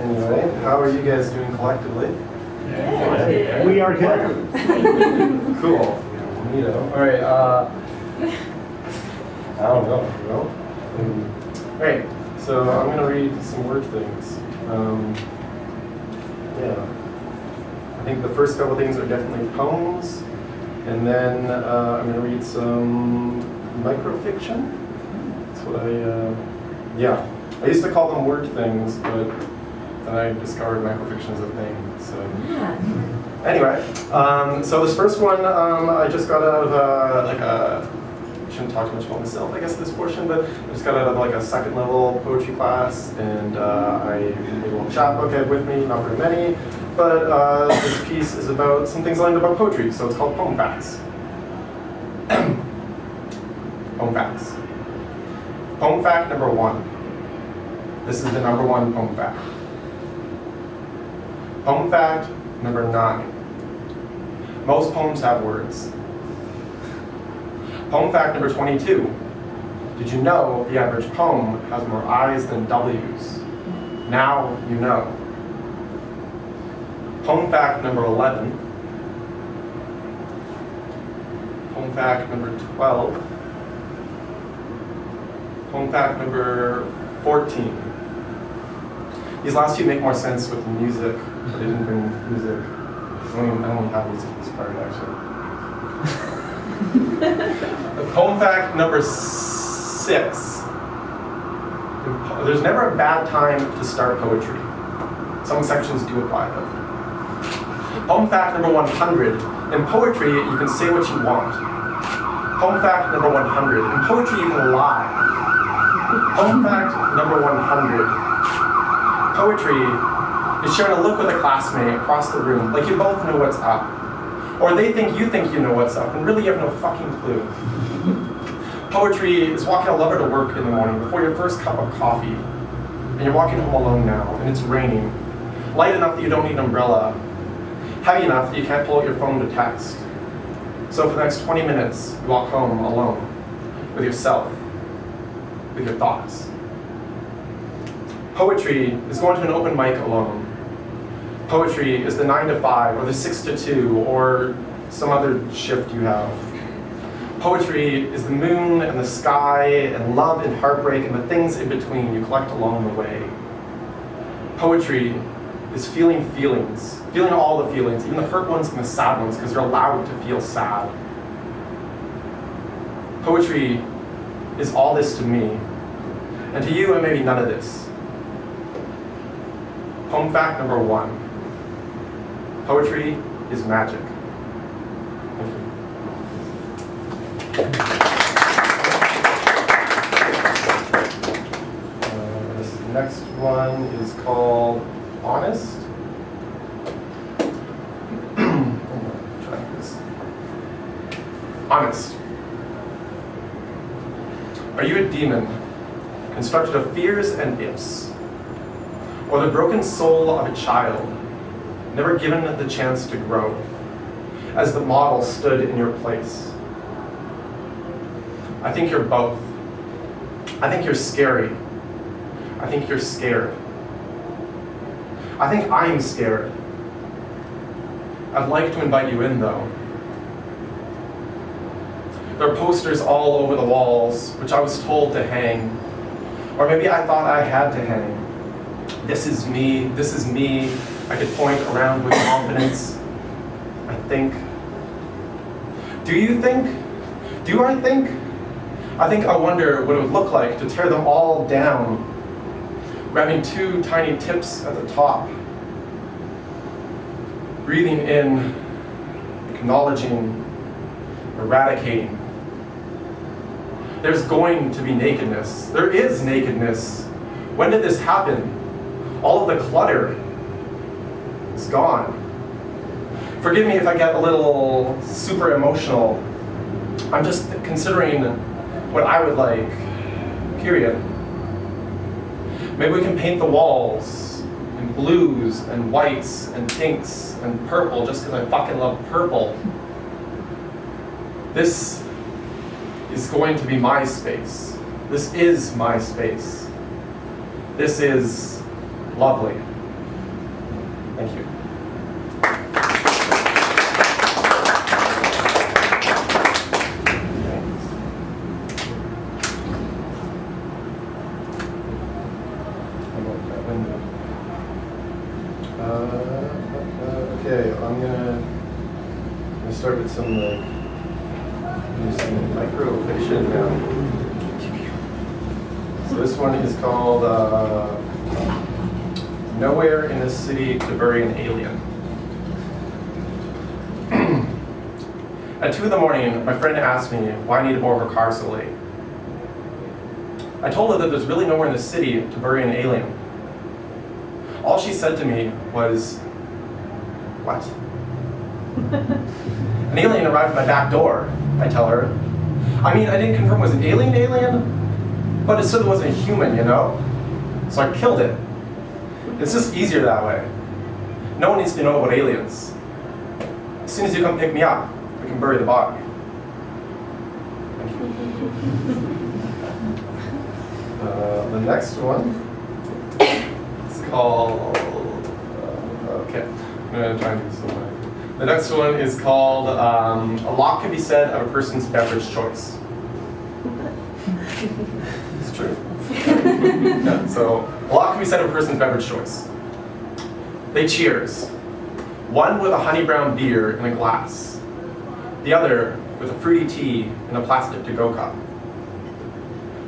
Anyway, how are you guys doing collectively? Yeah. We are good. Cool. Neato. All right. I don't know. All right. So I'm gonna read some word things. Yeah. I think the first couple things are definitely poems, and then I'm gonna read some microfiction. That's what yeah. I used to call them word things, but then I discovered microfiction as a thing. So anyway, so this first one I just got out of I shouldn't talk too much about myself, I guess, this portion, but I just got out of like a second level poetry class, and I made a little chapbook I have with me, not very many, but this piece is about some things I learned about poetry, so it's called Poem Facts. Poem Facts. Poem fact number 1. This is the number 1 poem fact. Poem fact number 9. Most poems have words. Poem fact number 22. Did you know the average poem has more I's than W's? Now you know. Poem fact number 11. Poem fact number 12. Poem fact number 14. These last two make more sense with the music, but I didn't bring music. I don't even have music this part, actually. Poem fact number 6. There's never a bad time to start poetry. Some exceptions do apply, though. Poem fact number 100. In poetry, you can say what you want. Poem fact number 100. In poetry, you can lie. Poem fact number 100. Poetry is sharing a look with a classmate across the room, like you both know what's up. Or they think you know what's up, and really you have no fucking clue. Poetry is walking a lover to work in the morning before your first cup of coffee, and you're walking home alone now, and it's raining. Light enough that you don't need an umbrella. Heavy enough that you can't pull out your phone to text. So for the next 20 minutes, you walk home alone, with yourself, with your thoughts. Poetry is going to an open mic alone. Poetry is the 9 to 5, or the 6 to 2, or some other shift you have. Poetry is the moon and the sky and love and heartbreak and the things in between you collect along the way. Poetry is feeling feelings, feeling all the feelings, even the hurt ones and the sad ones, because you're allowed to feel sad. Poetry is all this to me, and to you it may be none of this. Poem fact number 1. Poetry is magic. This next one is called Honest. Try this. Honest. Are you a demon, constructed of fears and ifs? Or the broken soul of a child, never given the chance to grow, as the model stood in your place? I think you're both. I think you're scary. I think you're scared. I think I'm scared. I'd like to invite you in, though. There are posters all over the walls, which I was told to hang. Or maybe I thought I had to hang. This is me, this is me. I could point around with confidence. I think. Do you think? Do I think? I think I wonder what it would look like to tear them all down, grabbing 2 tiny tips at the top. Breathing in, acknowledging, eradicating. There's going to be nakedness. There is nakedness. When did this happen? All of the clutter is gone. Forgive me if I get a little super emotional. I'm just considering what I would like, period. Maybe we can paint the walls in blues and whites and pinks and purple just because I fucking love purple. This is going to be my space. This is my space. This is lovely. Thank you. Okay, I'm gonna start with some microfiction now. So this one is called Nowhere in the City to Bury an Alien. At 2 in the morning, my friend asked me why I needed to borrow her car so late. I told her that there's really nowhere in the city to bury an alien. All she said to me was, "What?" An alien arrived at my back door, I tell her. I mean, I didn't confirm it was an alien, but it still wasn't a human, you know? So I killed it. It's just easier that way. No one needs to know about aliens. As soon as you come pick me up, we can bury the body. Thank you. The next one is called, okay, I'm going to try and do this one. The next one is called A Lot Can Be Said of a Person's Beverage Choice. It's true. Yeah, so, a lot can be said of a person's beverage choice. They cheers. One with a honey brown beer in a glass. The other with a fruity tea in a plastic to-go cup.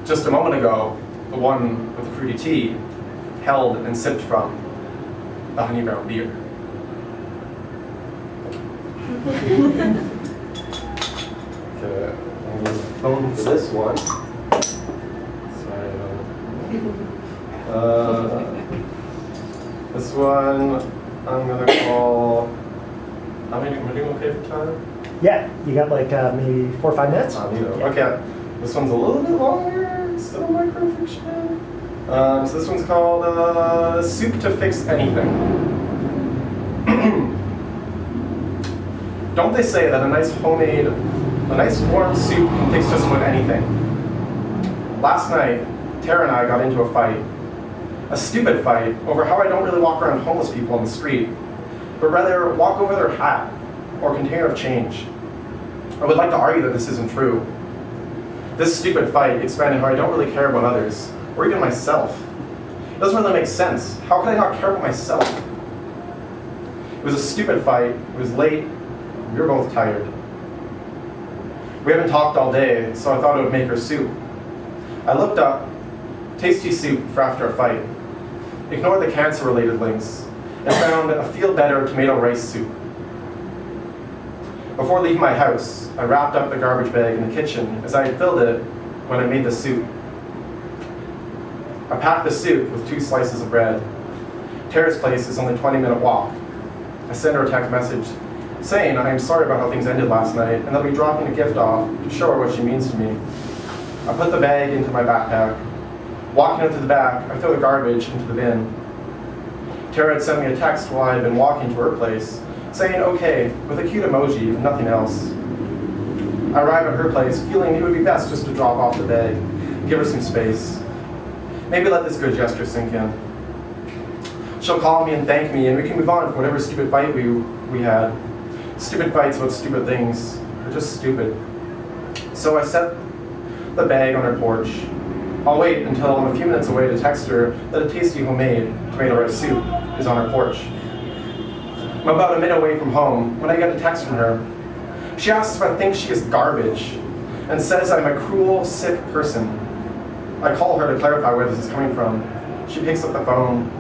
Just a moment ago, the one with the fruity tea held and sipped from the honey brown beer. Okay, I'm going to phone for this one. Sorry. This one I'm going to call. Am I doing okay for time? Yeah, you got like maybe 4 or 5 minutes? Yeah. Okay, this one's a little bit longer, still microfiction. So this one's called Soup to Fix Anything. Don't they say that a nice warm soup can fix just about anything? Last night, Tara and I got into a fight. A stupid fight over how I don't really walk around homeless people on the street, but rather walk over their hat or container of change. I would like to argue that this isn't true. This stupid fight expanded how I don't really care about others, or even myself. It doesn't really make sense. How could I not care about myself? It was a stupid fight, it was late, we were both tired. We haven't talked all day, so I thought I would make her soup. I looked up, tasty soup for after a fight, ignored the cancer-related links, and found a feel-better tomato rice soup. Before leaving my house, I wrapped up the garbage bag in the kitchen as I had filled it when I made the soup. I packed the soup with 2 slices of bread. Tara's place is only a 20-minute walk. I sent her a text message saying I am sorry about how things ended last night and that I'll be dropping a gift off to show her what she means to me. I put the bag into my backpack. Walking up to the back, I throw the garbage into the bin. Tara had sent me a text while I had been walking to her place, saying okay, with a cute emoji, if nothing else. I arrive at her place feeling it would be best just to drop off the bag, give her some space. Maybe let this good gesture sink in. She'll call me and thank me, and we can move on from whatever stupid fight we had. Stupid fights about stupid things are just stupid. So I set the bag on her porch. I'll wait until I'm a few minutes away to text her that a tasty homemade tomato rice soup is on her porch. I'm about a minute away from home when I get a text from her. She asks if I think she is garbage and says I'm a cruel, sick person. I call her to clarify where this is coming from. She picks up the phone.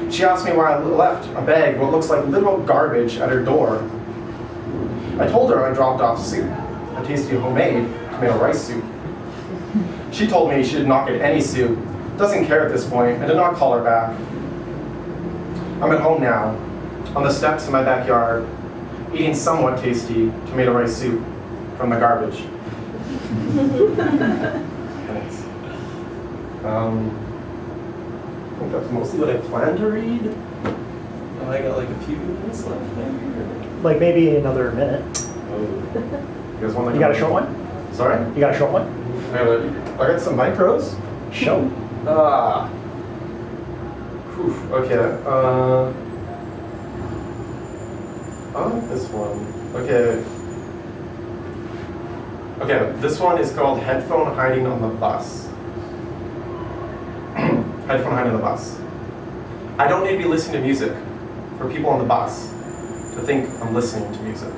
She asks me why I left a bag of what looks like literal garbage at her door. I told her I dropped off soup, a tasty homemade tomato rice soup. She told me she did not get any soup, doesn't care at this point, and did not call her back. I'm at home now, on the steps in my backyard, eating somewhat tasty tomato rice soup from the garbage. Thanks. I think that's mostly what I planned to read. And I got like a few minutes left, maybe? Like maybe another minute. Oh. You guys want You got a short one? Sorry? You got a short one? I got some micros. Show. Okay. I like this one. Okay. Okay, this one is called Headphone Hiding on the Bus. Headphone hiding on the bus. I don't need to be listening to music for people on the bus to think I'm listening to music.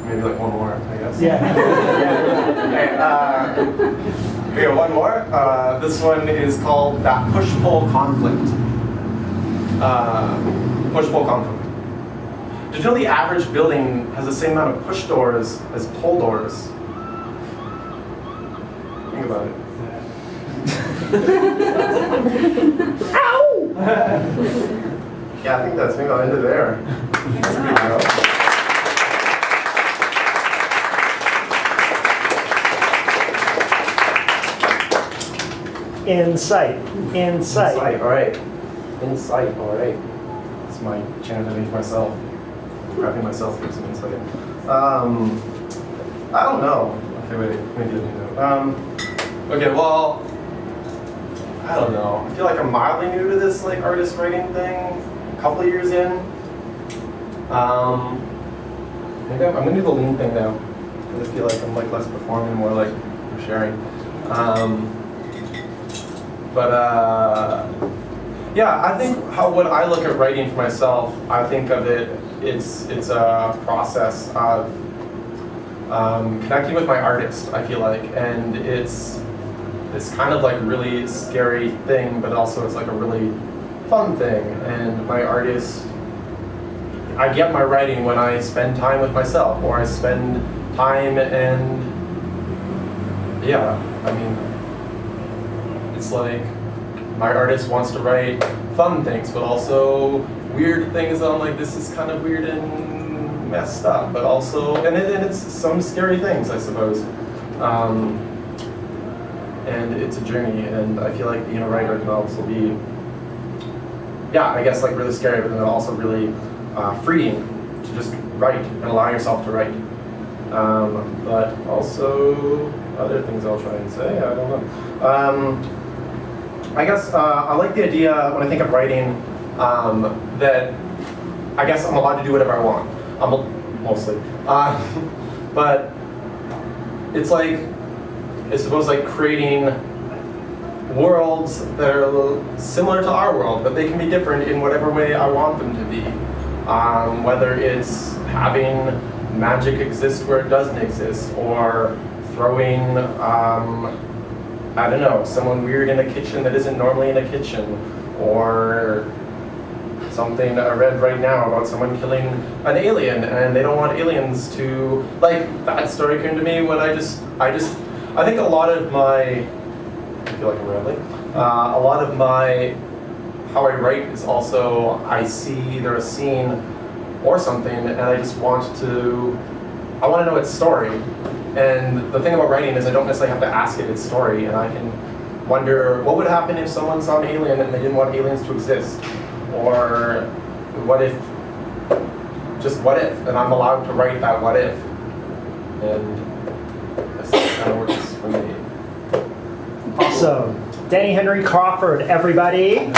Maybe like one more, I guess. Yeah. Okay, here, one more. This one is called that push-pull conflict. Push-pull conflict. Did you know the average building has the same amount of push doors as pull doors? Think about it. Ow! Yeah, I think that's maybe I'll end it there. Insight. Insight, all right. Insight, all right. It's my chance to make myself, prepping myself for some insight. I don't know. Okay, wait, maybe okay, well, I don't know. I feel like I'm mildly new to this like artist writing thing. A couple of years in. Maybe I'm gonna do the lean thing now because I feel like I'm like less performing, more like sharing. Yeah, I think when I look at writing for myself, I think of it's a process of connecting with my artist, I feel like, and it's this kind of like really scary thing, but also it's like a really fun thing. And my artist, I get my writing when I spend time with myself, or I spend time and yeah, I mean, it's like my artist wants to write fun things, but also weird things that I'm like, this is kind of weird and messed up, but also, and it's some scary things, I suppose. And it's a journey, and I feel like being a writer can also be, yeah, I guess like really scary, but then also really freeing to just write and allow yourself to write. But also other things I'll try and say, I don't know. I guess I like the idea when I think of writing that I guess I'm allowed to do whatever I want. Mostly. But it's like, it's supposed like creating worlds that are similar to our world, but they can be different in whatever way I want them to be. Whether it's having magic exist where it doesn't exist, or throwing, I don't know, someone weird in a kitchen that isn't normally in a kitchen, or something I read right now about someone killing an alien and they don't want aliens to, like, that story came to me when I think a lot of my, I feel like I'm rambling, a lot of my, how I write is also, I see either a scene or something and I just want to know its story. And the thing about writing is I don't necessarily have to ask it its story, and I can wonder what would happen if someone saw an alien and they didn't want aliens to exist, or what if, and I'm allowed to write that what if, and this kind of works for me. Awesome. Danny Henry Crawford, everybody.